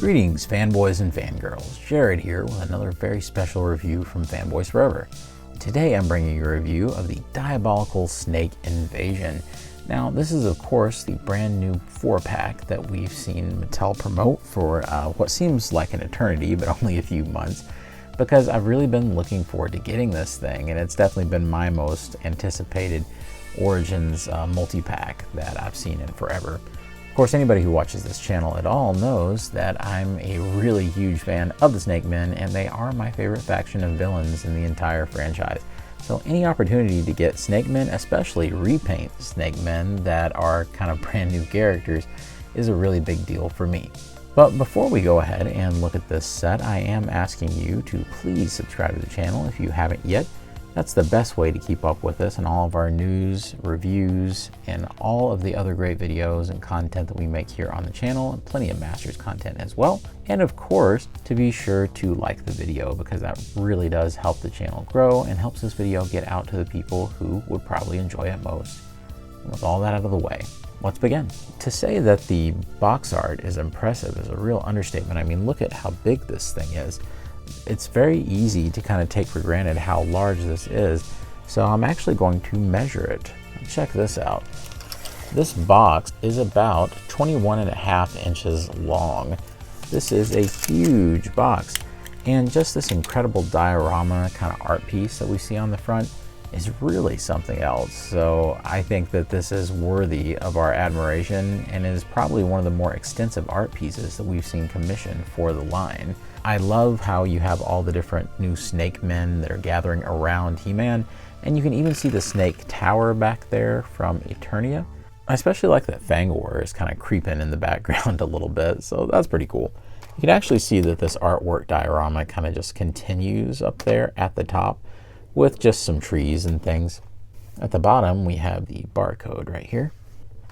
Greetings, fanboys and fangirls. Jared here with another very special review from Fanboys Forever. Today I'm bringing you a review of the Diabolical Snake Invasion. Now, this is of course the brand new 4-pack that we've seen Mattel promote for what seems like an eternity, but only a few months, because I've really been looking forward to getting this thing, and it's definitely been my most anticipated Origins multi-pack that I've seen in forever. Of course, anybody who watches this channel at all knows that I'm a really huge fan of the Snake Men, and they are my favorite faction of villains in the entire franchise. So any opportunity to get Snake Men, especially repaint Snake Men that are kind of brand new characters, is a really big deal for me. But before we go ahead and look at this set, I am asking you to please subscribe to the channel if you haven't yet. That's the best way to keep up with us and all of our news, reviews, and all of the other great videos and content that we make here on the channel, and plenty of Masters content as well. And of course, to be sure to like the video, because that really does help the channel grow and helps this video get out to the people who would probably enjoy it most. And with all that out of the way, let's begin. To say that the box art is impressive is a real understatement. I mean, look at how big this thing is. It's very easy to kind of take for granted how large this is, so I'm actually going to measure it. Check this out. This box is about 21.5 inches long. This is a huge box, and just this incredible diorama kind of art piece that we see on the front is really something else. So I think that this is worthy of our admiration and is probably one of the more extensive art pieces that we've seen commissioned for the line. I love how you have all the different new Snake Men that are gathering around He-Man, and you can even see the Snake Tower back there from Eternia. I especially like that Fangor is kind of creeping in the background a little bit, so that's pretty cool. You can actually see that this artwork diorama kind of just continues up there at the top with just some trees and things. At the bottom we have the barcode right here.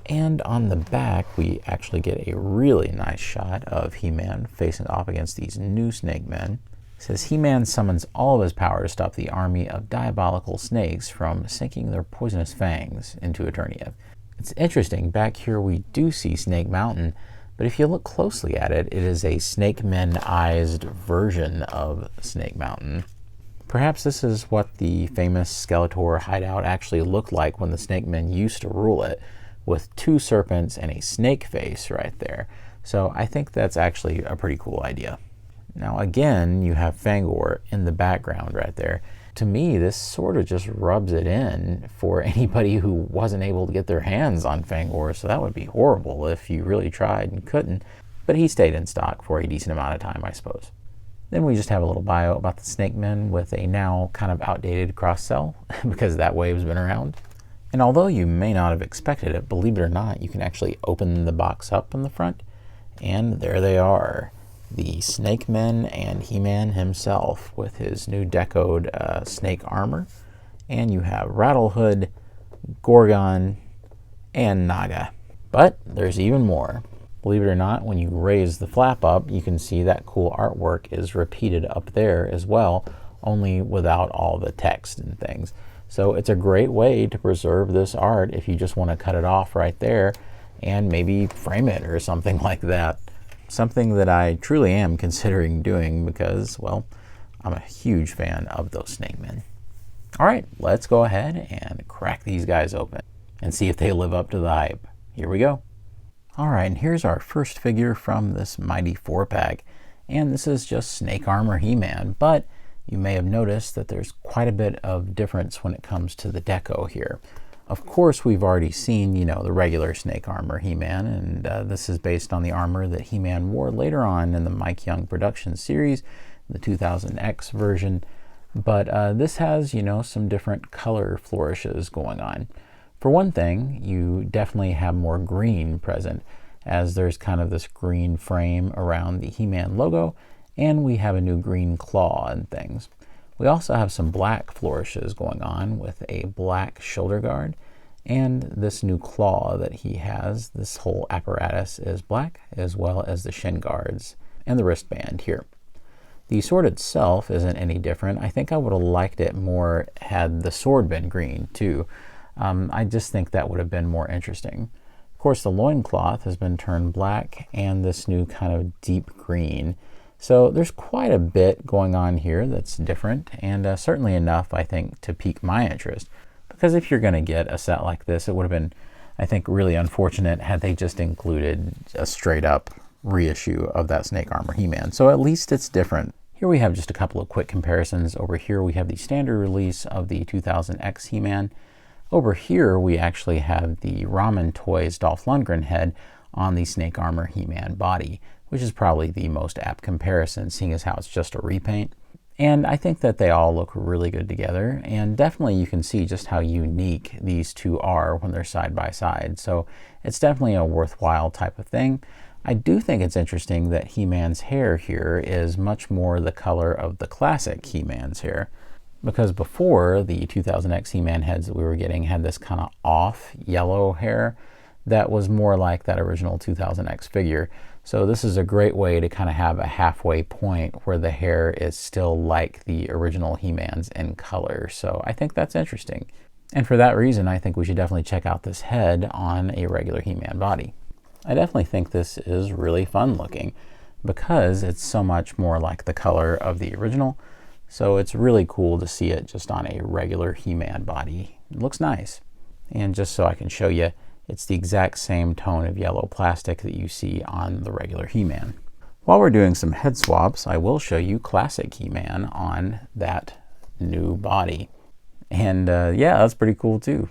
And on the back, we actually get a really nice shot of He-Man facing off against these new Snake Men. It says, He-Man summons all of his power to stop the army of diabolical snakes from sinking their poisonous fangs into Eternia. It's interesting, back here we do see Snake Mountain, but if you look closely at it, it is a Snake Men-ized version of Snake Mountain. Perhaps this is what the famous Skeletor hideout actually looked like when the Snake Men used to rule it, with 2 serpents and a snake face right there. So I think that's actually a pretty cool idea. Now again, you have Fangor in the background right there. To me, this sort of just rubs it in for anybody who wasn't able to get their hands on Fangor, so that would be horrible if you really tried and couldn't. But he stayed in stock for a decent amount of time, I suppose. Then we just have a little bio about the Snake Men with a now kind of outdated cross-sell, because that wave's been around. And although you may not have expected it, believe it or not, you can actually open the box up in the front, and there they are. The Snake Men and He-Man himself with his new decoed snake armor. And you have Rattlehood, Gorgon, and Naga. But there's even more. Believe it or not, when you raise the flap up, you can see that cool artwork is repeated up there as well, only without all the text and things. So it's a great way to preserve this art if you just want to cut it off right there and maybe frame it or something like that. Something that I truly am considering doing because, well, I'm a huge fan of those Snake Men. All right, let's go ahead and crack these guys open and see if they live up to the hype. Here we go. All right, and here's our first figure from this mighty 4-pack. And this is just Snake Armor He-Man, but you may have noticed that there's quite a bit of difference when it comes to the deco here. Of course, we've already seen, the regular Snake Armor He-Man, and this is based on the armor that He-Man wore later on in the Mike Young production series, the 2000X version. But this has, some different color flourishes going on. For one thing, you definitely have more green present, as there's kind of this green frame around the He-Man logo, and we have a new green claw and things. We also have some black flourishes going on with a black shoulder guard, and this new claw that he has. This whole apparatus is black, as well as the shin guards and the wristband here. The sword itself isn't any different. I think I would have liked it more had the sword been green too. I just think that would have been more interesting. Of course, the loincloth has been turned black and this new kind of deep green. So there's quite a bit going on here that's different, and certainly enough, I think, to pique my interest. Because if you're going to get a set like this, it would have been, I think, really unfortunate had they just included a straight up reissue of that Snake Armor He-Man. So at least it's different. Here we have just a couple of quick comparisons. Over here we have the standard release of the 2000X He-Man. Over here we actually have the Ramen Toys Dolph Lundgren head on the Snake Armor He-Man body, which is probably the most apt comparison, seeing as how it's just a repaint. And I think that they all look really good together, and definitely you can see just how unique these two are when they're side by side. So it's definitely a worthwhile type of thing. I do think it's interesting that He-Man's hair here is much more the color of the classic He-Man's hair, because before the 2000X He-Man heads that we were getting had this kind of off yellow hair that was more like that original 2000X figure. So this is a great way to kind of have a halfway point where the hair is still like the original He-Man's in color. So I think that's interesting. And for that reason, I think we should definitely check out this head on a regular He-Man body. I definitely think this is really fun looking because it's so much more like the color of the original. So it's really cool to see it just on a regular He-Man body. It looks nice. And just so I can show you, it's the exact same tone of yellow plastic that you see on the regular He-Man. While we're doing some head swaps, I will show you classic He-Man on that new body. And yeah, that's pretty cool too.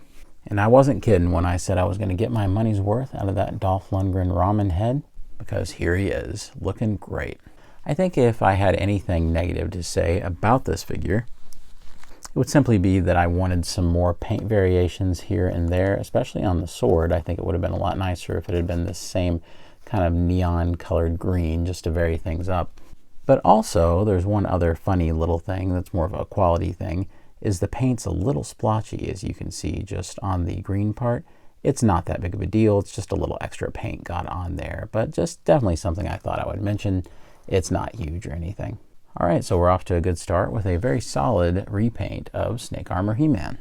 And I wasn't kidding when I said I was going to get my money's worth out of that Dolph Lundgren ramen head, because here he is, looking great. I think if I had anything negative to say about this figure, it would simply be that I wanted some more paint variations here and there, especially on the sword. I think it would have been a lot nicer if it had been the same kind of neon colored green, just to vary things up. But also, there's one other funny little thing that's more of a quality thing, is the paint's a little splotchy, as you can see just on the green part. It's not that big of a deal, it's just a little extra paint got on there, but just definitely something I thought I would mention. It's not huge or anything. All right, so we're off to a good start with a very solid repaint of Snake Armor He-Man.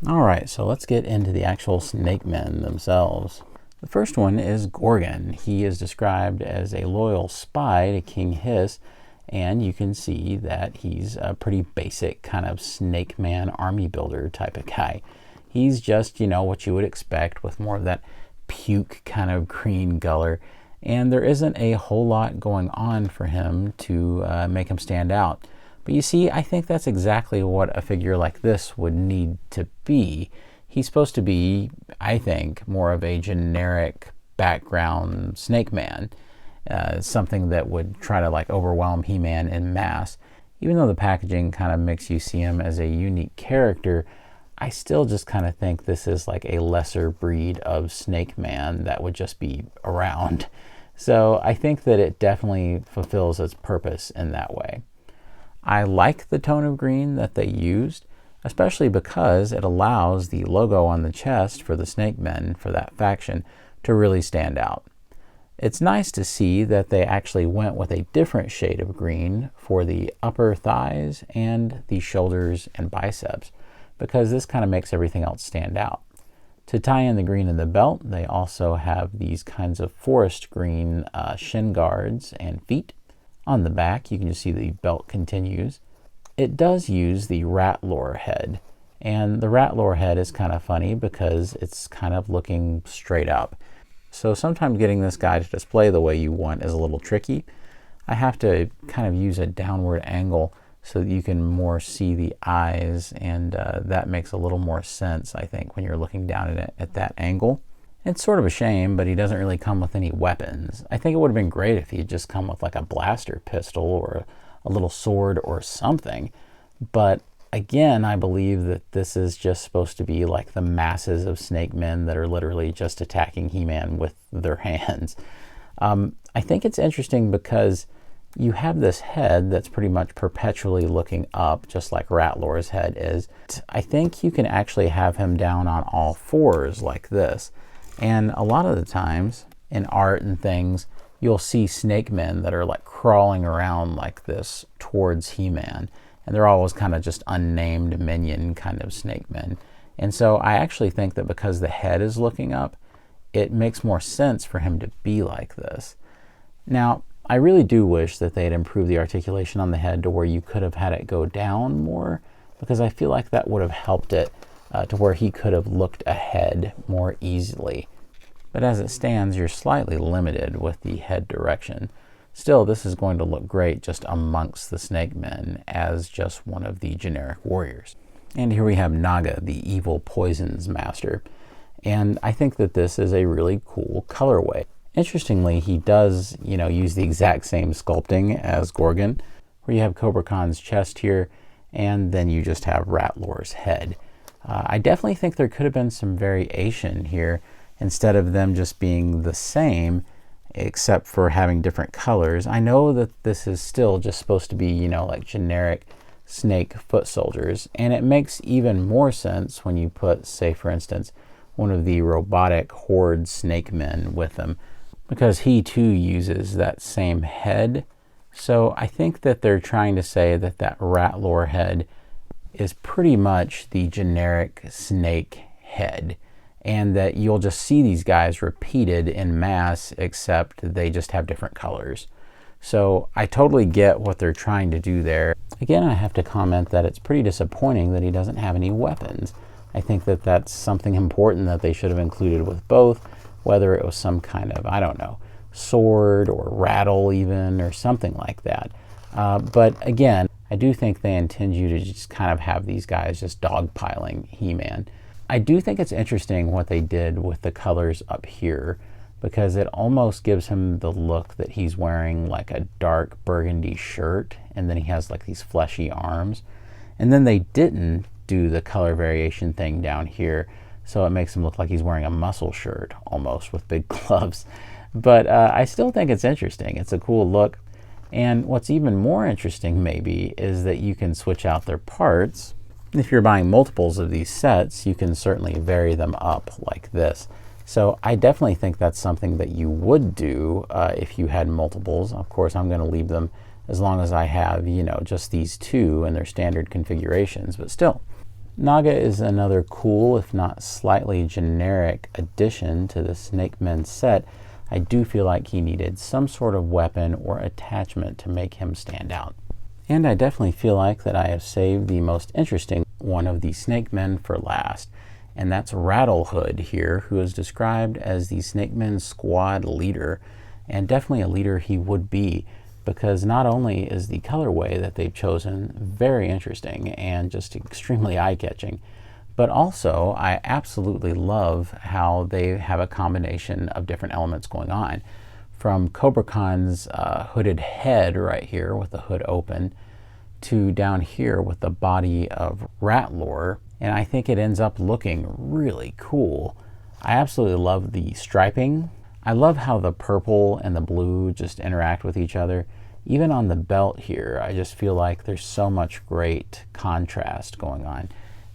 All right, so let's get into the actual Snake Men themselves. The first one is Gorgon. He is described as a loyal spy to King Hiss, and you can see that he's a pretty basic kind of Snake Man army builder type of guy. He's just, you know, what you would expect with more of that puke kind of green color. And there isn't a whole lot going on for him to make him stand out. But you see, I think that's exactly what a figure like this would need to be. He's supposed to be, I think, more of a generic background Snake Man, something that would try to like overwhelm He-Man in mass. Even though the packaging kind of makes you see him as a unique character, I still just kind of think this is like a lesser breed of Snake Man that would just be around. So I think that it definitely fulfills its purpose in that way. I like the tone of green that they used, especially because it allows the logo on the chest for the Snake Men, for that faction, to really stand out. It's nice to see that they actually went with a different shade of green for the upper thighs and the shoulders and biceps, because this kind of makes everything else stand out. To tie in the green in the belt, they also have these kinds of forest green shin guards and feet. On the back, you can just see the belt continues. It does use the Ratlore head, and the Ratlore head is kind of funny because it's kind of looking straight up. So sometimes getting this guy to display the way you want is a little tricky. I have to kind of use a downward angle so that you can more see the eyes, and that makes a little more sense, I think, when you're looking down at it at that angle. It's sort of a shame, but he doesn't really come with any weapons. I think it would have been great if he had just come with like a blaster pistol or a little sword or something. But again, I believe that this is just supposed to be like the masses of Snake Men that are literally just attacking He-Man with their hands. I think it's interesting because you have this head that's pretty much perpetually looking up, just like Ratlore's head is. I think you can actually have him down on all fours like this. And a lot of the times in art and things, you'll see Snake Men that are like crawling around like this towards He-Man. And they're always kind of just unnamed minion kind of Snake Men. And so I actually think that because the head is looking up, it makes more sense for him to be like this. Now, I really do wish that they had improved the articulation on the head to where you could have had it go down more, because I feel like that would have helped it to where he could have looked ahead more easily. But as it stands, you're slightly limited with the head direction. Still, this is going to look great just amongst the snake men as just one of the generic warriors. And here we have Naga, the evil poisons master. And I think that this is a really cool colorway. Interestingly, he does, use the exact same sculpting as Gorgon, where you have Cobra Khan's chest here, and then you just have Ratlor's head. I definitely think there could have been some variation here, instead of them just being the same, except for having different colors. I know that this is still just supposed to be, like generic snake foot soldiers, and it makes even more sense when you put, say for instance, one of the robotic horde snake men with them, because he too uses that same head. So I think that they're trying to say that that Ratlor head is pretty much the generic snake head, and that you'll just see these guys repeated in mass, except they just have different colors. So I totally get what they're trying to do there. Again, I have to comment that it's pretty disappointing that he doesn't have any weapons. I think that that's something important that they should have included with both, whether it was some kind of, I don't know, sword or rattle even, or something like that. But again, I do think they intend you to just kind of have these guys just dogpiling He-Man. I do think it's interesting what they did with the colors up here, because it almost gives him the look that he's wearing like a dark burgundy shirt, and then he has like these fleshy arms. And then they didn't do the color variation thing down here, so it makes him look like he's wearing a muscle shirt almost with big gloves. But I still think it's interesting. It's a cool look. And what's even more interesting maybe is that you can switch out their parts. If you're buying multiples of these sets, you can certainly vary them up like this. So I definitely think that's something that you would do if you had multiples. Of course, I'm going to leave them as long as I have, just these two in their standard configurations, but still. Naga is another cool, if not slightly generic, addition to the Snake Men set. I do feel like he needed some sort of weapon or attachment to make him stand out. And I definitely feel like that I have saved the most interesting one of the Snake Men for last, and that's Rattlehood here, who is described as the Snake Men squad leader, and definitely a leader he would be, because not only is the colorway that they've chosen very interesting and just extremely eye-catching, but also I absolutely love how they have a combination of different elements going on. From Cobra Khan's hooded head right here with the hood open, to down here with the body of Ratlor, and I think it ends up looking really cool. I absolutely love the striping. I love how the purple and the blue just interact with each other. Even on the belt here, I just feel like there's so much great contrast going on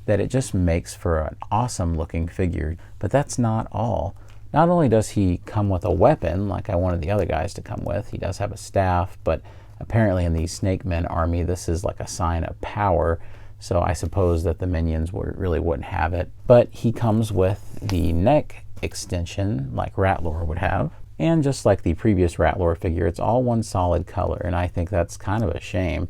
that it just makes for an awesome looking figure. But that's not all. Not only does he come with a weapon, like I wanted the other guys to come with, he does have a staff, but apparently in the Snake Men army, this is like a sign of power, so I suppose that the minions really wouldn't have it. But he comes with the neck extension, like Ratlor would have, and just like the previous Ratlor figure, it's all one solid color, and I think that's kind of a shame,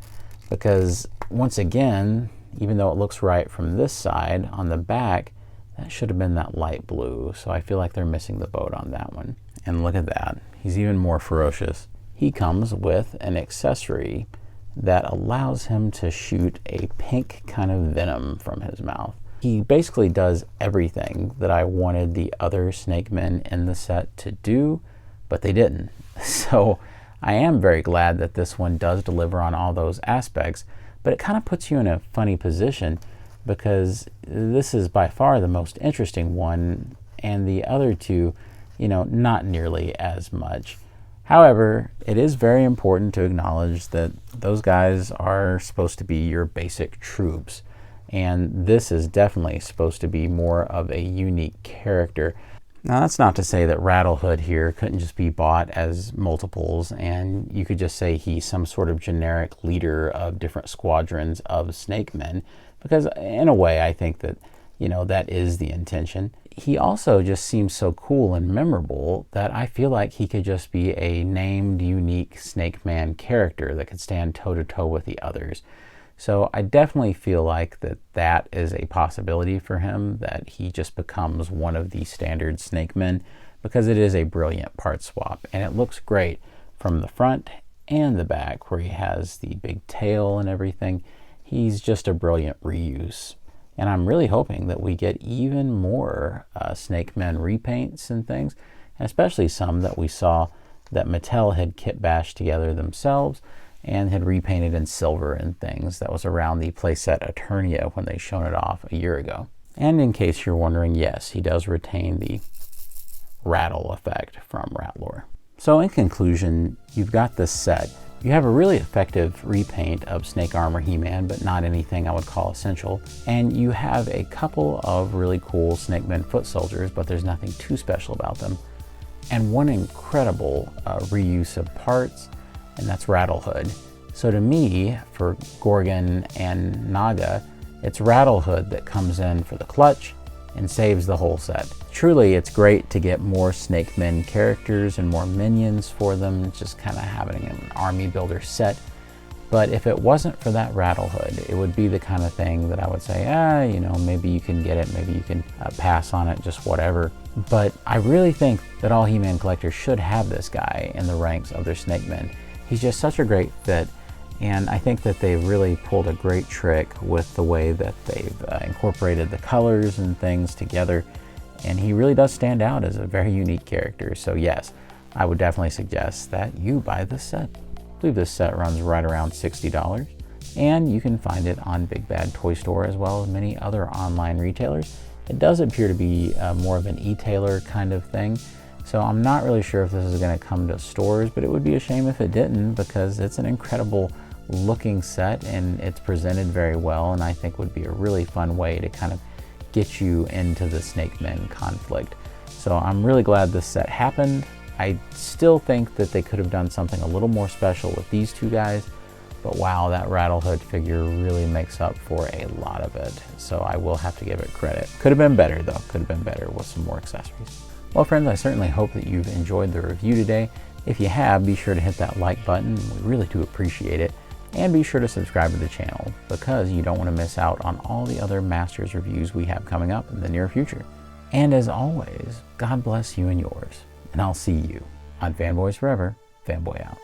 because once again, even though it looks right from this side, on the back, that should have been that light blue, so I feel like they're missing the boat on that one. And look at that, he's even more ferocious. He comes with an accessory that allows him to shoot a pink kind of venom from his mouth. He basically does everything that I wanted the other Snake Men in the set to do, but they didn't. So I am very glad that this one does deliver on all those aspects, but it kind of puts you in a funny position, because this is by far the most interesting one, and the other two, not nearly as much. However, it is very important to acknowledge that those guys are supposed to be your basic troops, and this is definitely supposed to be more of a unique character. Now, that's not to say that Rattlehood here couldn't just be bought as multiples, and you could just say he's some sort of generic leader of different squadrons of Snake Men, because in a way I think that that is the intention. He also just seems so cool and memorable that I feel like he could just be a named, unique Snake Man character that could stand toe-to-toe with the others. So I definitely feel like that is a possibility for him, that he just becomes one of the standard Snake Men, because it is a brilliant part swap, and it looks great from the front and the back where he has the big tail and everything. He's just a brilliant reuse. And I'm really hoping that we get even more Snake Men repaints and things, and especially some that we saw that Mattel had kit bashed together themselves and had repainted in silver and things. That was around the playset Eternia when they shown it off a year ago. And in case you're wondering, yes, he does retain the rattle effect from Ratlore. So in conclusion, you've got this set. You have a really effective repaint of Snake Armor He-Man, but not anything I would call essential. And you have a couple of really cool Snake Men foot soldiers, but there's nothing too special about them. And one incredible reuse of parts, and that's Rattlehood. So to me, for Gorgon and Naga, it's Rattlehood that comes in for the clutch and saves the whole set. Truly, it's great to get more Snake Men characters and more minions for them, just kind of having an army builder set. But if it wasn't for that Rattlehood, it would be the kind of thing that I would say, maybe you can get it, maybe you can pass on it, just whatever. But I really think that all He-Man collectors should have this guy in the ranks of their Snake Men. He's just such a great fit, and I think that they've really pulled a great trick with the way that they've incorporated the colors and things together, and he really does stand out as a very unique character. So yes, I would definitely suggest that you buy this set. I believe this set runs right around $60, and you can find it on Big Bad Toy Store as well as many other online retailers. It does appear to be more of an e-tailer kind of thing, so I'm not really sure if this is going to come to stores, but it would be a shame if it didn't, because it's an incredible looking set and it's presented very well, and I think would be a really fun way to kind of get you into the Snake Men conflict. So I'm really glad this set happened. I still think that they could have done something a little more special with these two guys, but wow, that Rattlehood figure really makes up for a lot of it. So I will have to give it credit. Could have been better though, could have been better with some more accessories. Well friends, I certainly hope that you've enjoyed the review today. If you have, be sure to hit that like button, we really do appreciate it. And be sure to subscribe to the channel, because you don't want to miss out on all the other Masters reviews we have coming up in the near future. And as always, God bless you and yours, and I'll see you on Fanboys Forever, Fanboy out.